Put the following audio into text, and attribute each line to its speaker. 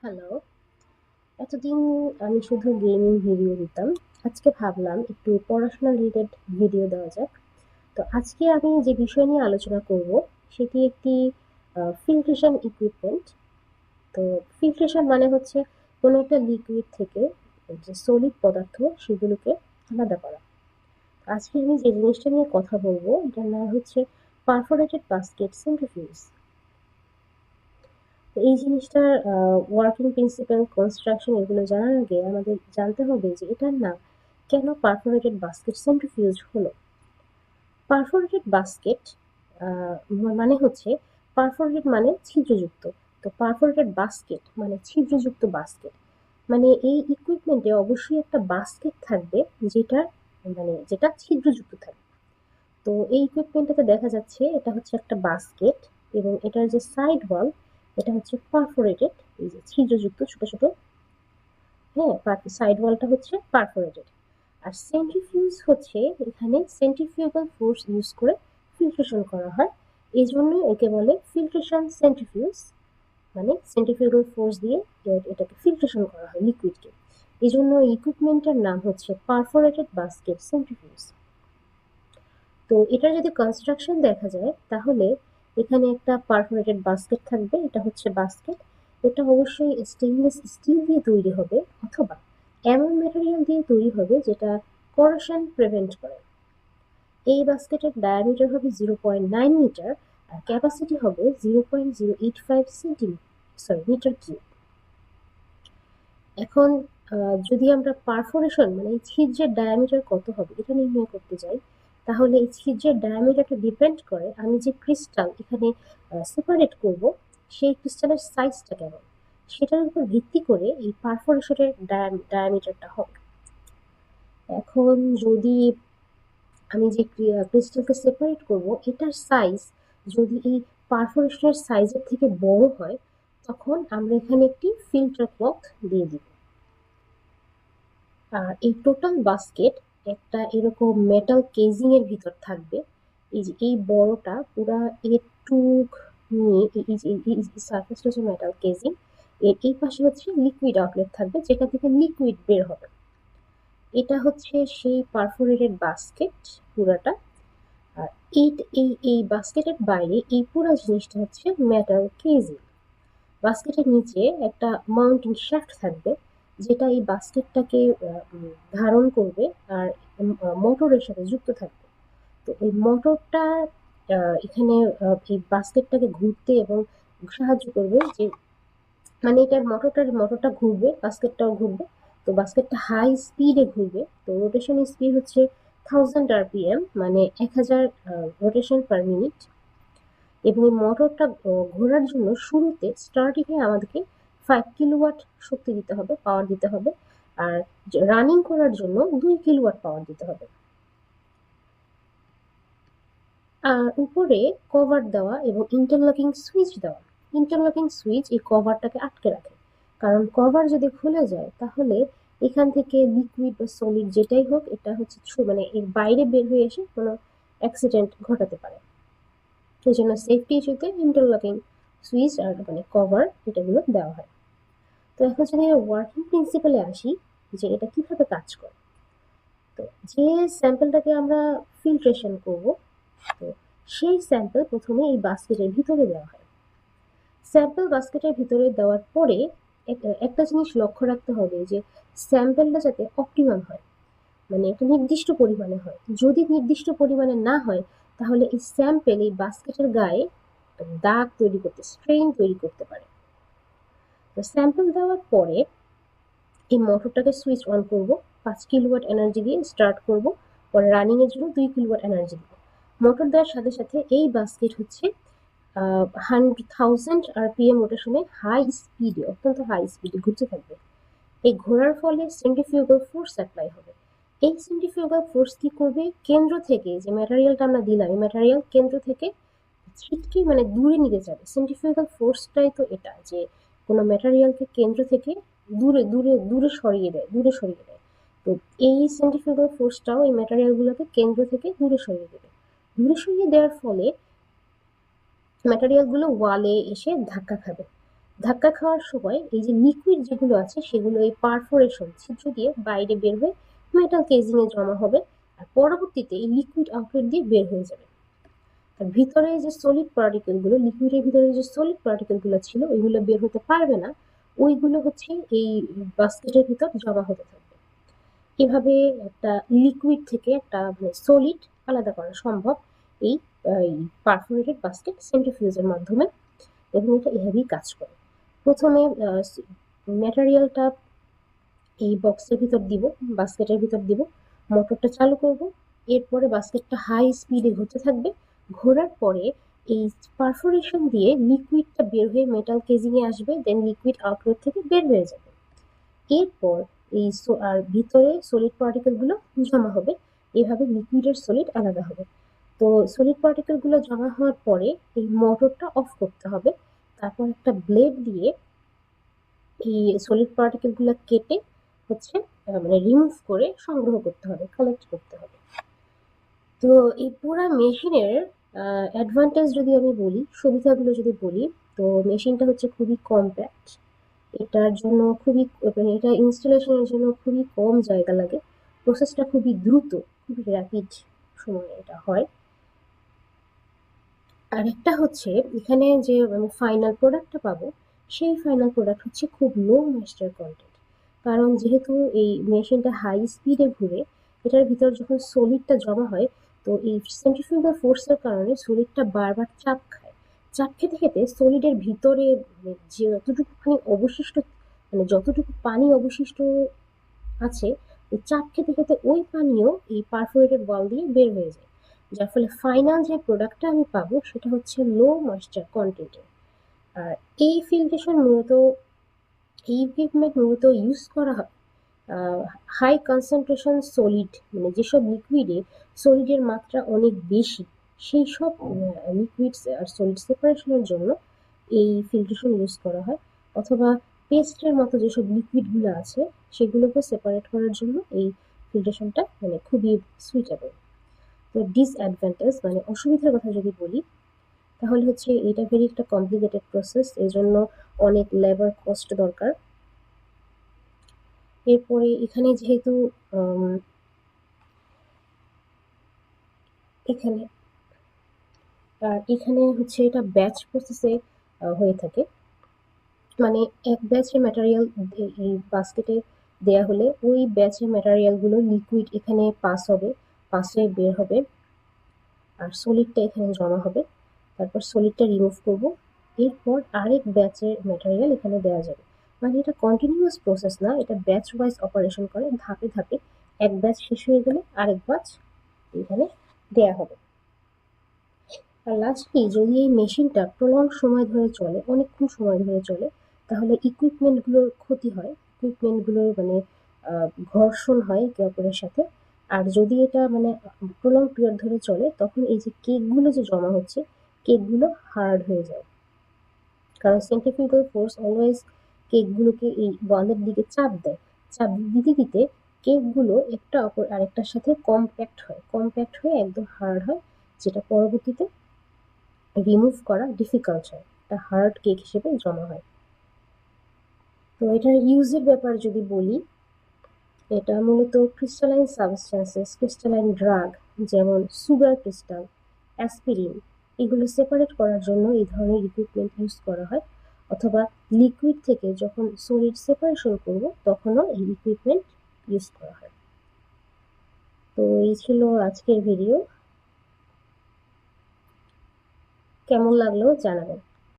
Speaker 1: Hello. এতদিন আমি শুধু গেমিং ভিডিও দিতাম। আজকে ভাবলাম একটু পড়াশোনা রিলেটেড ভিডিও দেওয়া যাক। তো আজকে আমি যে বিষয় নিয়ে আলোচনা করব সেটি একটি ফিল্ট্রেশন ইকুইপমেন্ট। তো ফিল্ট্রেশন মানে হচ্ছে কোনো একটা লিকুইড থেকে যে সলিড পদার্থ সেগুলোকে আলাদা করা। আজকে আমি যে জিনিসটা নিয়ে কথা বলবো এটার নাম হচ্ছে পারফোরেটেড বাস্কেট সেন্ট্রিফিউজ। তো এই জিনিসটার ওয়ার্কিং প্রিন্সিপাল, কনস্ট্রাকশন এগুলো জানার আগে আমাদের জানতে হবে যে এটার নাম কেন পারফোরেটেড বাস্কেট সেন্ট্রিফিউজ হলো। পারফোরেটেড বাস্কেট মানে হচ্ছে পারফোরেটেড মানে ছিদ্রযুক্ত। তো পারফোরেটেড বাস্কেট মানে ছিদ্রযুক্ত বাস্কেট। মানে এই ইকুইপমেন্টে অবশ্যই একটা বাস্কেট থাকবে যেটা যেটা ছিদ্রযুক্ত থাকবে। তো এই ইকুইপমেন্টটাতে দেখা যাচ্ছে এটা হচ্ছে একটা বাস্কেট এবং এটার যে সাইড ওয়াল এটা হচ্ছে পারফোরেটেড, এই যে ছিদ্রযুক্ত ছোট ছোট। হ্যাঁ, সাইড ওয়ালটা হচ্ছে পারফোরেটেড। আর সেন্ট্রিফিউজ হচ্ছে এখানে সেন্ট্রিফিউগাল ফোর্স ইউজ করে ফিল্ট্রেশন করা হয়, এই জন্য একে বলে ফিল্ট্রেশন সেন্ট্রিফিউজ। মানে সেন্ট্রিফিউগাল ফোর্স দিয়ে এটাকে ফিল্ট্রেশন করা হয় লিকুইডকে। এই জন্য ইকুইপমেন্টের নাম হচ্ছে পারফোরেটেড বাস্কেট সেন্ট্রিফিউজ। তো এটার যদি কনস্ট্রাকশন দেখা যায় তাহলে এখানে একটা পারফোরেটেড বাস্কেট থাকবে, এটা হচ্ছে বাস্কেট। এটা অবশ্যই স্টেইনলেস স্টিল দিয়ে তৈরি হবে অথবা এমন ম্যাটেরিয়াল দিয়ে তৈরি হবে যেটা করোশন প্রিভেন্ট করে। এই বাস্কেটের ডায়ামিটার হবে 0.9 মিটার আর ক্যাপাসিটি হবে 0.085 মিটার কিউব। এখন যদি আমরা পারফোরেশন মানে এই ছিদ্রের ডায়ামিটার কত হবে এটা নির্ণয় করতে যাই, তাহলে এই ছিদ্রের ডায়ামিটারটা ডিপেন্ড করে আমি যে ক্রিস্টাল এখানে সেপারেট করব সেই ক্রিস্টালের সাইজটা কেমন, সেটার উপর ভিত্তি করে এই পারফোরেশনের ডায়ামিটারটা হবে। এখন যদি আমি যে ক্রিস্টালকে সেপারেট করব এটার সাইজ যদি এই পারফোরেশনের সাইজের থেকে বড় হয় তখন আমরা এখানে একটি ফিল্টার ক্লথ দিয়ে দিব। আর এই টোটাল বাস্কেট একটা এরকম মেটাল কেজিং এর ভিতর থাকবে। এই যে এই বড়টা পুরা এটুক নিয়ে এই সারফেসটা হচ্ছে মেটাল কেজিং, এর এই পাশে হচ্ছে লিকুইড আউটলেট থাকবে যেখান থেকে লিকুইড বের হবে। এটা হচ্ছে সেই পারফোরেটেড বাস্কেট পুরাটা। আর এই এই এই বাস্কেটের বাইরে এই পুরো জিনিসটা হচ্ছে মেটাল কেজিং। বাস্কেটের নিচে একটা মাউন্টিং শ্যাফট থাকবে যেটা এই বাস্কেটটাকে ধারণ করবে আর মোটরের সাথে যুক্ত থাকবে। তো এই মোটরটা এখানে এই বাস্কেটটাকে ঘুরতে এবং সাহায্য করবে যে মানে এটার মোটরটা ঘুরবে, বাস্কেটটাও ঘুরবে। তো বাস্কেটটা হাই স্পিডে ঘুরবে, তো রোটেশন স্পিড হচ্ছে 1000 RPM, মানে 1000 রোটেশন পার মিনিট। এবং এই মোটরটা ঘোরার জন্য শুরুতে স্টার্টিং এ আমাদেরকে 5 কিলোওয়াট শক্তি দিতে হবে, পাওয়ার দিতে হবে। আর রানিং করার জন্য 2 কিলোওয়াট পাওয়ার দিতে হবে। আর উপরে কভার দেওয়া এবং ইন্টারলকিং সুইচ দেওয়া। ইন্টারলকিং সুইচ এই কভারটাকে আটকে রাখে, কারণ কভার যদি খুলে যায় তাহলে এখান থেকে লিকুইড বা সলিড যেটাই হোক এটা হচ্ছে মানে এর বাইরে বের হয়ে এসে কোনো অ্যাক্সিডেন্ট ঘটাতে পারে। এই জন্য সেফটি ইস্যুতে ইন্টারলকিং সুইচ আর মানে কভার এটাগুলো দেওয়া হয়। তো এখন যদি ওয়ার্কিং প্রিন্সিপালে আসি যে এটা কিভাবে কাজ করে। তো যে স্যাম্পলটাকে আমরা ফিল্ট্রেশন করব, তো সেই স্যাম্পল প্রথমে এই বাস্কেটের ভিতরে দেওয়া হয়। স্যাম্পল বাস্কেটের ভিতরে দেওয়ার পরে একটা জিনিস লক্ষ্য রাখতে হবে যে স্যাম্পলটা যাতে অপটিমাম হয়, মানে একটা নির্দিষ্ট পরিমাণে হয়। যদি নির্দিষ্ট পরিমাণে না হয় তাহলে এই স্যাম্পল এই বাস্কেটের গায়ে দাগ তৈরি করতে, স্ট্রেইন তৈরি করতে পারে। তো স্যাম্পল দেওয়ার পরে এই মোটরটাকে সুইচ অন করব, 5 কিলোওয়াট এনার্জি দিয়ে স্টার্ট করব, পরে রানিং এর জন্য 2 কিলোওয়াট এনার্জি দিব। মোটর দেওয়ার সাথে সাথে এই বাস্কেট হচ্ছে 100,000 RPM রোটেশনে হাই স্পিডে, অত্যন্ত হাই স্পিডে ঘুরতে থাকবে। এই ঘোরার ফলে সেন্ট্রিফিউগাল ফোর্স অ্যাপ্লাই হবে। এই সেন্ট্রিফিউগাল ফোর্স কি করবে, কেন্দ্র থেকে যে ম্যাটেরিয়ালটা আমরা দিলাম এই ম্যাটেরিয়াল কেন্দ্র থেকে ছিটকে মানে দূরে নিতে যাবে। সেন্ট্রিফিউগাল ফোর্সটাই তো এটা যে কোনো ম্যাটেরিয়ালকে কেন্দ্র থেকে দূরে দূরে দূরে সরিয়ে দেয়, দূরে সরিয়ে দেয়। তো এই সেন্ট্রিফিউগাল ফোর্সটাও এই ম্যাটেরিয়ালগুলোকে কেন্দ্র থেকে দূরে সরিয়ে দেবে। দূরে সরিয়ে দেওয়ার ফলে ম্যাটেরিয়ালগুলো ওয়ালে এসে ধাক্কা খাবে। ধাক্কা খাওয়ার সময় এই যে লিকুইড যেগুলো আছে সেগুলো এই পারফোরেশন ছিদ্র দিয়ে বাইরে বের হয়ে মেটাল কেজিং এ জমা হবে, আর পরবর্তীতে এই লিকুইড আউটলেট দিয়ে বের হয়ে যাবে। আর ভিতরে যে সলিড পার্টিকেল গুলো, লিকুইডের ভিতরে যে সলিড পার্টিকেল গুলো ছিল ওইগুলো বের হতে পারবে না, ওইগুলো হচ্ছে এই বাস্কেটের ভিতর জমা হতে থাকবে। এভাবে একটা লিকুইড থেকে একটা মানে সলিড আলাদা করা সম্ভব এই পারফোরেটেড বাস্কেট সেন্ট্রিফিউজের মাধ্যমে, এবং এটা এভাবেই কাজ করে। প্রথমে ম্যাটেরিয়ালটা এই বক্সের ভিতর দিব, বাস্কেটের ভিতর দিব, মোটরটা চালু করব, এরপরে বাস্কেটটা হাই স্পিডে ঘুরতে থাকবে, ঘোরার পরে এই পারফোরেশন দিয়ে লিকুইডটা বের হয়ে মেটাল কেজিং এ আসবে, দেন লিকুইড আউটলেট থেকে বের হয়ে যাবে। এরপর এই আর ভিতরে সলিড পার্টিকেল গুলো জমা হবে, এভাবে লিকুইড আর সলিড আলাদা হবে। তো সলিড পার্টিকেল গুলো জমা হওয়ার পরে এই মোটরটা অফ করতে হবে, তারপর একটা ব্লেড দিয়ে এই সলিড পার্টিকেল গুলো কেটে হচ্ছে মানে রিমুভ করে সংগ্রহ করতে হবে, কালেক্ট করতে হবে। তো এই পুরা মেশিনের অ্যাডভান্টেজ যদি আমি বলি, সুবিধাগুলো যদি বলি, তো মেশিনটা হচ্ছে খুবই কম্প্যাক্ট, এটার জন্য খুবই মানে এটা ইনস্টলেশনের জন্য খুবই কম জায়গা লাগে, প্রসেসটা খুবই দ্রুত, খুবই র্যাপিড সময়ে এটা হয়। আর একটা হচ্ছে এখানে যে আমি ফাইনাল প্রোডাক্টটা পাবো, সেই ফাইনাল প্রোডাক্ট হচ্ছে খুব লো ময়েশ্চার কন্টেন্ট, কারণ যেহেতু এই মেশিনটা হাই স্পিডে ঘুরে, এটার ভিতর যখন সলিডটা জমা হয়, তো এই সেন্ট্রিফিউগাল ফোর্সের কারণে সলিডটা বারবার চাপ খায়, চাপ খেতে খেতে সলিডের ভিতরে মানে যতটুকু পানি অবশিষ্ট, মানে যতটুকু পানি অবশিষ্ট আছে, ওই চাপ খেতে খেতে ওই পানিও এই পারফোরেটেড ওয়াল দিয়ে বের হয়ে যায়, যার ফলে ফাইনাল যে প্রোডাক্টটা আমি পাবো সেটা হচ্ছে লো ময়েশ্চার কন্টেন্টের। আর এই ফিল্ট্রেশন মূলত, এই ইকুইপমেন্ট মূলত ইউজ করা হয় হাই কনসেন্ট্রেশন সলিড, মানে যেসব লিকুইডে সলিডের মাত্রা অনেক বেশি, সেই সব লিকুইডস আর সলিড সেপারেশনের জন্য এই ফিল্ট্রেশন ইউজ করা হয়, অথবা পেস্টের মতো যেসব লিকুইডগুলো আছে সেগুলোকে সেপারেট করার জন্য এই ফিল্ট্রেশনটা মানে খুবই সুইটেবল। তো ডিসঅ্যাডভান্টেজ মানে অসুবিধার কথা যদি বলি, তাহলে হচ্ছে এটা ভেরি একটা কমপ্লিকেটেড প্রসেস, এজন্য অনেক লেবার কস্ট দরকার। এরপরে এখানে যেহেতু এখানে এখানে হচ্ছে এটা ব্যাচ প্রসেসে হয়ে থাকে, মানে এক ব্যাচের ম্যাটেরিয়াল এই বাস্কেটে দেয়া হলে ওই ব্যাচের ম্যাটেরিয়ালগুলো লিকুইড এখানে পাস হবে, পাস হয়ে বের হবে, আর সলিডটা এখানে জমা হবে, তারপর সলিডটা রিমুভ করব, এরপর আরেক ব্যাচের ম্যাটেরিয়াল এখানে দেওয়া যাবে। মানে এটা কন্টিনিউয়াস প্রসেস না, এটা ব্যাচ ওয়াইজ অপারেশন করে, ধাপে ধাপে এক ব্যাচ শেষ হয়ে গেলে আরেক ব্যাচ এখানে দেয়া হবে। আর লাস্টলি যদি এই মেশিনটা প্রলং সময় ধরে চলে, অনেকক্ষণ সময় ধরে চলে, তাহলে ইকুইপমেন্টগুলোর ক্ষতি হয়, ইকুইপমেন্টগুলোর মানে ঘর্ষণ হয় একে অপরের সাথে। আর যদি এটা মানে প্রলং পিরিয়ড ধরে চলে, তখন এই যে কেকগুলো যে জমা হচ্ছে, কেকগুলো হার্ড হয়ে যায়, কারণ সেন্ট্রিফিউগাল ফোর্স অলওয়েজ কেকগুলোকে এই ওয়ালের দিকে চাপ দেয়, চাপ দিতে দিতে কেকগুলো একটা অপর আরেকটার সাথে কম্প্যাক্ট হয়ে একদম হার্ড হয়, যেটা পরবর্তীতে রিমুভ করা ডিফিকাল্ট হয়, এটা হার্ড কেক হিসেবে জমা হয়। তো এটার ইউজের ব্যাপার যদি বলি, এটা মূলত ক্রিস্টালাইন সাবস্টেন্সেস, ক্রিস্টালাইন ড্রাগ যেমন সুগার ক্রিস্টাল, অ্যাসপিরিন, এগুলো সেপারেট করার জন্য এই ধরনের ইকুইপমেন্ট ইউজ করা হয়, অথবা লিকুইড থেকে যখন সলিড সেপারেশন করব তখনও এই ইকুইপমেন্ট ইউজ করা হয়। তো এই ছিল আজকের ভিডিও, কেমন লাগলো জানাবেন।